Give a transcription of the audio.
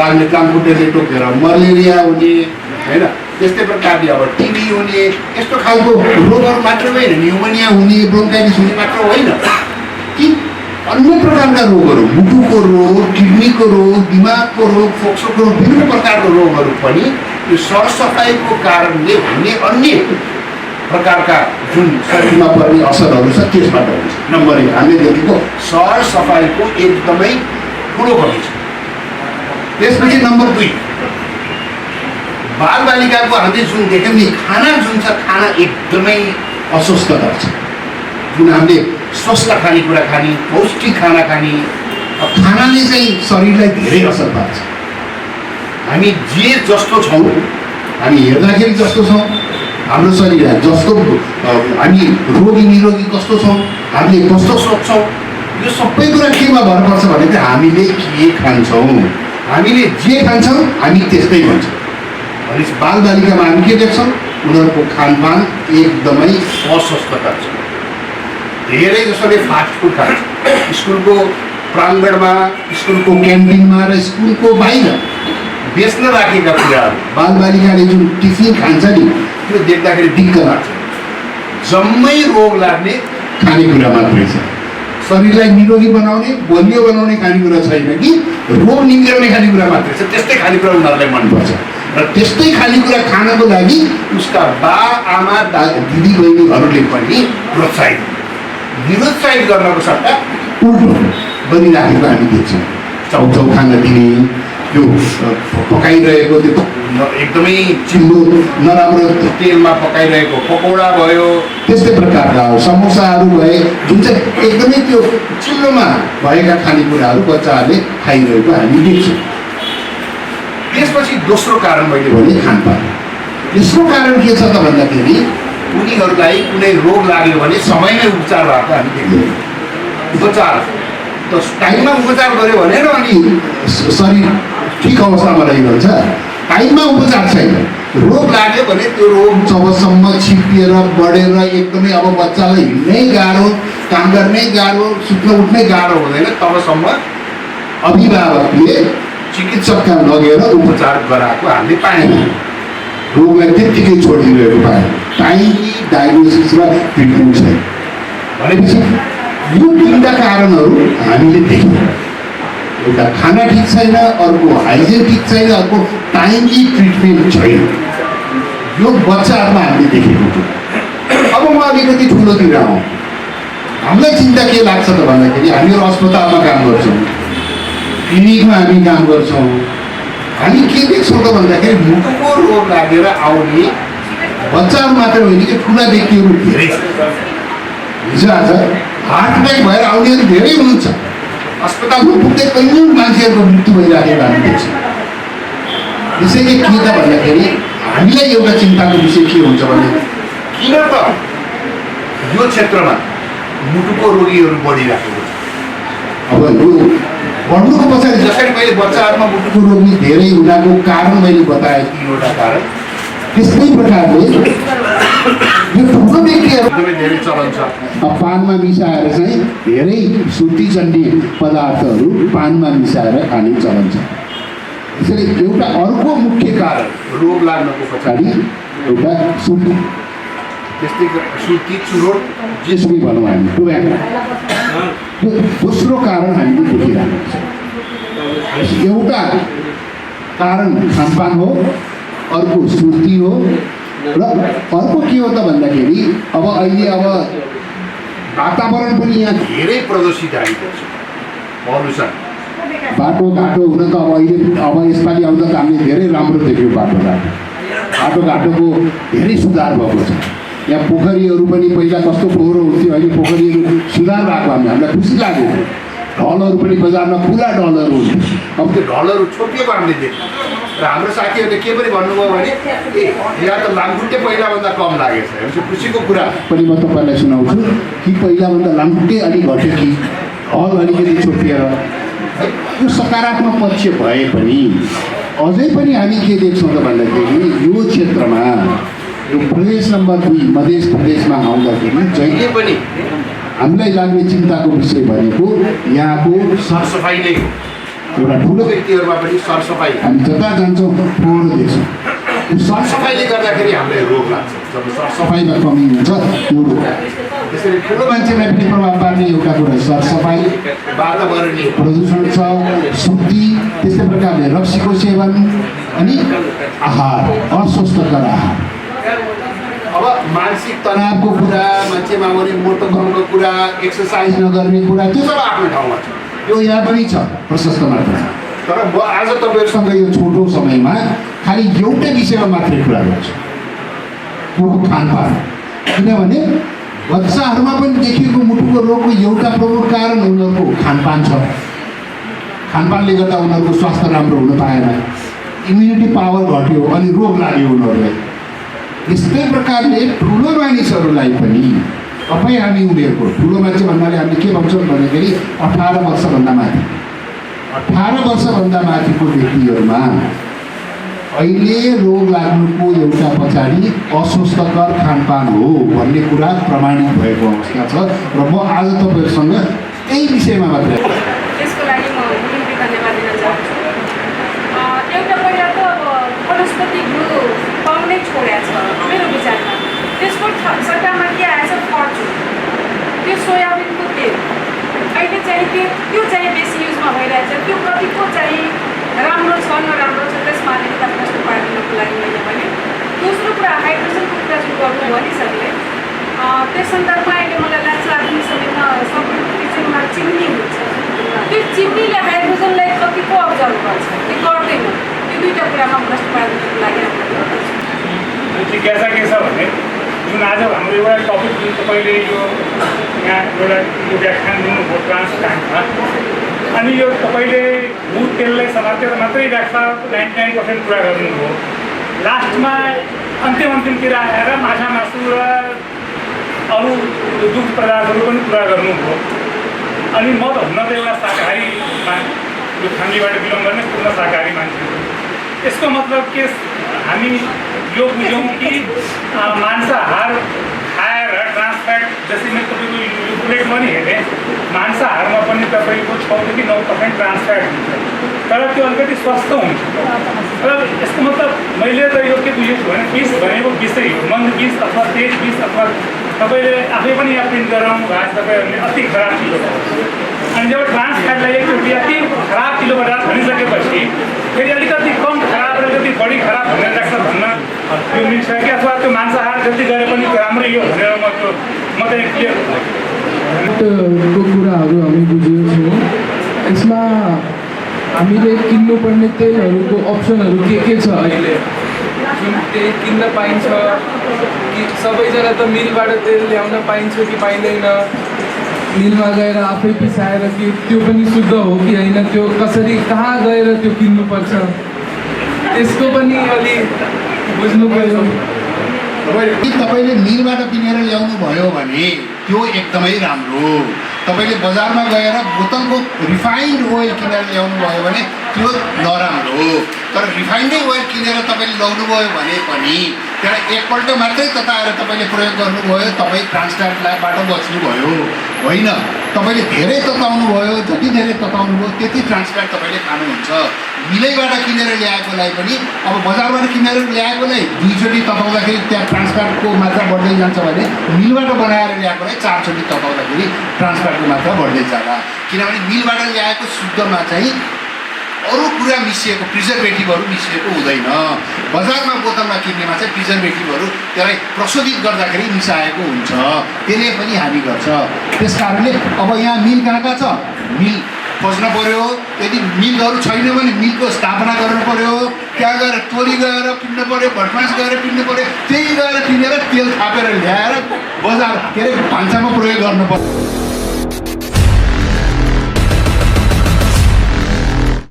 लाग्ने लामखुट्टेले टोकेर मलेरिया हुने होइन, त्यस्तै प्रकारले अब टिबी हुने यस्तो खालको रोगहरू मात्र होइन, न्युमोनिया हुने, ब्रोन्काइटिस हुने मात्र होइन कि अन्य प्रकारका रोगहरू, मुटुको रोग, किडनीको रोग, दिमागको रोग, फोक्सोको रोग, विभिन्न प्रकारको रोगहरू पनि यो सरसफाइको कारणले हुने अन्य प्रकारका जुन शरीरमा पर्ने असरहरू छ त्यसबाट हुन्छ। नम्बर 1 हामीले देखेको सरसफाइको एकदमै ठुलो कमी छ। त्यसपछि नम्बर 2 बालबालिकाको हामीले जुन देख्यौँ नि खाना जुन छ, खाना एकदमै अस्वस्थकर छ। जुन हामीले स्वस्थ खानेकुरा खाने, पौष्टिक खाना खाने, खानाले चाहिँ शरीरलाई धेरै असर पार्छ। हामी जे जस्तो छौँ, हामी हेर्दाखेरि जस्तो छौँ, हाम्रो शरीर जस्तो, हामी रोगी निरोगी कस्तो छौँ, हामीले कस्तो सोच्छौँ, यो सबै कुरा केमा भर पर्छ भने चाहिँ हामीले के खान्छौँ। हामीले जे खान्छौँ हामी त्यस्तै भन्छौँ। अनि बालबालिकामा हामी के देख्छौँ, उनीहरूको खानपान एकदमै अस्वस्थकर छ। धेरै जसोले फास्ट फुड खान्छ, स्कुलको प्राङ्गणमा, स्कुलको क्यान्टिनमा र स्कुलको बाहिर बेच्न राखेका कुराहरू, बालबालिकाले जुन टिफिन खान्छ नि त्यो देख्दाखेरि दिक्क लाग्छ। जम्मै रोग लाग्ने खानेकुरा मात्रै छ। शरीरलाई निरोगी बनाउने, बलियो बनाउने खानेकुरा छैन कि रोग निम्त्याउने खानेकुरा मात्रै छ। त्यस्तै खानेकुरा उनीहरूलाई मनपर्छ र त्यस्तै खानेकुरा खानको लागि उसका बा आमा दिदी बहिनीहरूले पनि निरुत्साहित गर्नको सट्टा उल्टो गरिराखेको हामी देख्छौँ। चाउचाउ खान दिने, त्यो पकाइरहेको त्यो एकदमै चिल्लो नराम्रो तेलमा पकाइरहेको पकौडा भयो, त्यस्तै प्रकारका समोसाहरू भए जुन चाहिँ एकदमै त्यो चिल्लोमा भएका खानेकुराहरू बच्चाहरूले खाइरहेको हामी देख्छौँ। त्यसपछि दोस्रो कारण मैले भने खानपान। तेस्रो कारण के छ त भन्दाखेरि उनीहरूलाई कुनै रोग लाग्यो भने समयमै उपचार भएको हामी देख्छौँ। उपचार त टाइममा उपचार गऱ्यो भनेर अनि शरीर ठिक अवस्थामा रहिरहन्छ। टाइममा उपचार छैन, रोग लाग्यो भने त्यो रोग जबसम्म छिप्पिएर बढेर एकदमै अब बच्चालाई हिँड्नै गाह्रो, काम गर्नै गाह्रो, सुत्न उठ्नै गाह्रो हुँदैन, तबसम्म अभिभावकले चिकित्सक कहाँ लगेर उपचार गराएको हामीले पाएनौँ। रोगलाई त्यत्तिकै छोडिदिएको पाएँ। टाइमली डायग्नोसिस र ट्रिटमेन्ट छैन भनेपछि यो 3टा कारणहरू हामीले देख्यौँ। एउटा खाना ठिक छैन, अर्को हाइजिन ठिक छैन, अर्को टाइमली ट्रिटमेन्ट छैन। यो बच्चाहरूमा हामीले देखेको थियो। अब म अलिकति ठुलोतिर आउँ। हामीलाई चिन्ता के लाग्छ त भन्दाखेरि हामीहरू अस्पतालमा काम गर्छौँ, क्लिनिकमा हामी काम गर्छौँ। हामी के देख्छौँ त भन्दाखेरि मुटुको रोग लागेर आउने बच्चाहरू मात्र होइन कि ठुला व्यक्तिहरू धेरै छ। हिजो आज हार्ट एट्याक भएर आउनेहरू धेरै हुनुहुन्छ। अस्पतालमा पुग्दै कैयौँ मान्छेहरूको मृत्यु भइराखेको हामी देख्छौँ। त्यसैले के त भन्दाखेरि हामीलाई एउटा चिन्ताको विषय के हुन्छ भने किन त यो क्षेत्रमा मुटुको रोगीहरू बढिराखेको छ। अब यो बढ्नुको पछाडि जसरी मैले बच्चाहरूमा मुटुको रोगी धेरै हुनाको कारण मैले बताएँ 3वटा कारण, त्यस्तै प्रकारले यो ठुलो व्यक्तिहरू धेरै चलन छ। पानमा मिसाएर चाहिँ धेरै सुर्तीजन्य पदार्थहरू पानमा मिसाएर खाने चलन छ। त्यसैले एउटा अर्को मुख्य कारण रोग लाग्नको पछाडि एउटा सुर्ती, त्यस्तै सुर्ती, चुरोट, जेसुकै भनौँ हामी, टोब्याको। यो दोस्रो कारण हामीले देखिरहेको छ। एउटा कारण खानपान हो, अर्को सुर्ती हो र अर्को के हो त भन्दाखेरि अब अहिले अब वातावरण पनि यहाँ धेरै प्रदूषित आएको छ। पल्युसन, बाटोघाटो हुन त अब अहिले अब यसपालि आउँदा त हामीले धेरै राम्रो देख्यौँ। बाटोघाटोको धेरै सुधार भएको छ। यहाँ पोखरीहरू पनि पहिला कस्तो फोहोरो हुन्थ्यो, अहिले पोखरीहरू सुधार भएको हामीलाई खुसी लाग्यो। ढलहरू पनि बजारमा पुरा ढलहरू हुन्थ्यो, अब त्यो ढलहरू छोपिएको हामीले देख्यौँ। र हाम्रो साथीहरूले के पनि भन्नुभयो भने यहाँ त लामखुट्टे पहिलाभन्दा कम लागेको छ। त्यो खुसीको कुरा पनि म तपाईँलाई सुनाउँछु कि पहिलाभन्दा लामखुट्टे अलिक घट्यो कि ढल अलिकति छोपिएर। यो सकारात्मक पक्ष भए पनि अझै पनि हामी के देख्छौँ त भन्दाखेरि यो क्षेत्रमा यो प्रदेश नम्बर 2 मध्य प्रदेशमा आउँदाखेरि जहिले पनि हामीलाई लाग्ने चिन्ताको विषय भनेको यहाँको सरसफाइ नै हो। एउटा ठुलो व्यक्तिहरूमा पनि सरसफाइ हामी जता जान्छौँ फोहोर देख्छौँ। यो सरसफाइले गर्दाखेरि हामीलाई रोग लाग्छ। जब सरसफाइमा कमी हुन्छ त्यो रोग त्यसरी ठुलो मान्छेलाई पनि प्रभाव पार्ने एउटा कुरा सरसफाइ, वातावरणीय प्रदूषण छ, शक्ति, त्यस्तै प्रकारले रक्सीको सेवन अनि आहार, अस्वस्थकर आहार। अब मानसिक तनावको कुरा, मान्छेमा आउने मोटोपनको कुरा, एक्सर्साइज नगर्ने कुरा, त्यो सब आफ्नो ठाउँमा छ। यो यहाँ पनि छ प्रशस्त मात्रामा। तर म आज तपाईँहरूसँग यो छोटो समयमा खालि एउटै विषयमा मात्रै कुरा गर्छु, त्यो खानपान। किनभने बच्चाहरूमा पनि देखिएको मुटुको रोगको एउटा प्रमुख कारण उनीहरूको खानपान छ। खानपानले गर्दा उनीहरूको स्वास्थ्य राम्रो हुन पाएन, इम्युनिटी पावर घट्यो अनि रोग लाग्यो उनीहरूलाई। यस्तै प्रकारले ठुलो मानिसहरूलाई पनि तपाईँ हामी उनीहरूको ठुलो मान्छे भन्नाले हामीले के भन्छौँ भन्दाखेरि 18 वर्षभन्दा माथि 18 वर्षभन्दा माथिको व्यक्तिहरूमा अहिले रोग लाग्नुको एउटा पछाडि अस्वस्थकर खानपान हो भन्ने कुरा प्रमाणित भएको अवस्था छ। र म आज तपाईँहरूसँग यही विषयमा मात्रै त्यसको लागि म धन्यवाद दिन चाहन्छु। एउटा पहिला त अब वनस्पति घिउ पाउनै छोडेको छ मेरो विचारमा। त्यसको सट्टामा के आएछ, फर्चुन, त्यो सोयाबिनको तेल अहिले चाहिँ त्यो चाहिँ बेसी युजमा भइरहेछ। त्यो कतिको चाहिँ राम्रो छ नराम्रो छ त्यसमा अलिकति प्रश्न पार्नको लागि मैले भने। दोस्रो कुरा हाइड्रोजनको कुरा जुन गर्नुभयो नि सबले, त्यस सन्दर्भमा अहिले मलाई लाग्छ आधुनिक समयमा सम्पूर्ण किचनमा चिम्नी हुन्छ। त्यो चिम्नीले हाइड्रोजनलाई कतिको अब्जर्भ गर्छ कि गर्दैन, त्यो दुईवटा कुरामा प्रश्न पार्नको लागि जिज्ञासा के छ भने जुन आज हाम्रो एउटा टपिक जुन तपाईँले यो यहाँ एउटा यो व्याख्यान दिनुभयो ट्रान्सप्लान्टमा, अनि यो तपाईँले भुत तेललाई समातेर मात्रै व्याख्या 99% कुरा गर्नुभयो। लास्टमा अन्तिमतिर आएर माछा मासु र अरू दुध पदार्थहरू पनि कुरा गर्नुभयो। अनि म त हुन त एउटा शाकाहारी यो फ्यामिलीबाट बिलोङ गर्ने पूर्ण शाकाहारी मान्छे हो। यसको मतलब के हामी यो बुझौँ कि मांसाहार खाएर ट्रान्सफ्याट, जस्तै मैले तपाईँको यो प्लेट पनि हेरेँ, मांसाहारमा पनि तपाईँको 6 देखि 9% ट्रान्सफ्याट हुन्छ, तर त्यो अलिकति स्वस्थ हुन्छ। र यसको मतलब मैले त यो के बुझेको भने विष भनेको विषै हो, मन विष अथवा तेज विष अथवा तपाईँले आफै पनि यहाँ प्रिन्ट गराउनु भएको छ तपाईँहरूले अति खराब चिज हो। अनि जब ट्रान्सफ्याटलाई एकचोटि अति खराब चिलो पदार्थ भनिसकेपछि फेरि अलिकति कम खराब र अलिकति बढी खराब भनेर राख्छ भन्न त्यो मिल्छ कि, अथवा त्यो मांसाहार जति गरे पनि राम्रै हो भनेर म चाहिँ क्लियर को कुराहरू हामी बुझेको छौँ। यसमा हामीले किन्नुपर्ने तेलहरूको अप्सनहरू के छ अहिले जुन तेल किन्न पाइन्छ कि सबैजना त मिलबाट तेल ल्याउन पाइन्छ कि पाइँदैन, मिलमा गएर आफै पिसाएर कि त्यो पनि शुद्ध हो कि होइन, त्यो कसरी कहाँ गएर त्यो किन्नुपर्छ त्यसको पनि अलि बुझ्नु पर्यो। तपाईँले मिलबाट किनेर ल्याउनु भयो भने त्यो एकदमै राम्रो। तपाईँले बजारमा गएर बोतलको रिफाइन्ड ओइल किनेर ल्याउनु भयो भने त्यो नराम्रो। तर रिफाइन्डै ओइल किनेर तपाईँले ल्याउनुभयो भने पनि त्यसलाई एकपल्ट मात्रै तताएर तपाईँले प्रयोग गर्नुभयो, तपाईँ ट्रान्सप्लान्टबाट बच्नुभयो। होइन, तपाईँले धेरै तताउनु भयो, जति धेरै तताउनु भयो त्यति ट्रान्सप्लान्ट तपाईँले खानुहुन्छ। मिलैबाट किनेर ल्याएकोलाई पनि अब बजारबाट किनेर ल्याएकोलाई 2 चोटि तताउँदाखेरि त्यहाँ ट्रान्सप्लान्टको मात्रा बढ्दै जान्छ भने मिलबाट बनाएर ल्याएकोलाई 4 चोटि तताउँदाखेरि ट्रान्सप्लान्टको मात्रा बढ्दै जाला। किनभने मिलबाट ल्याएको शुद्धमा चाहिँ अरू कुरा मिसिएको, प्रिजर्भेटिभहरू मिसिएको हुँदैन। बजारमा बोतलमा किन्नेमा चाहिँ प्रिजर्भेटिभहरू त्यसलाई प्रशोधित गर्दाखेरि मिसाएको हुन्छ, त्यसले पनि हानि गर्छ। त्यस कारणले अब यहाँ मिल कहाँ कहाँ छ, मिल खोज्न पर्यो। यदि मिलहरू छैन भने मिलको स्थापना गर्नु पर्यो, त्यहाँ गएर टोली गएर पिन्नु पर्यो, भटमास गएर पिन्नु पर्यो, त्यही गएर पिनेर तेल थापेर ल्याएर बजार के अरे भान्सामा प्रयोग गर्नु पर्यो।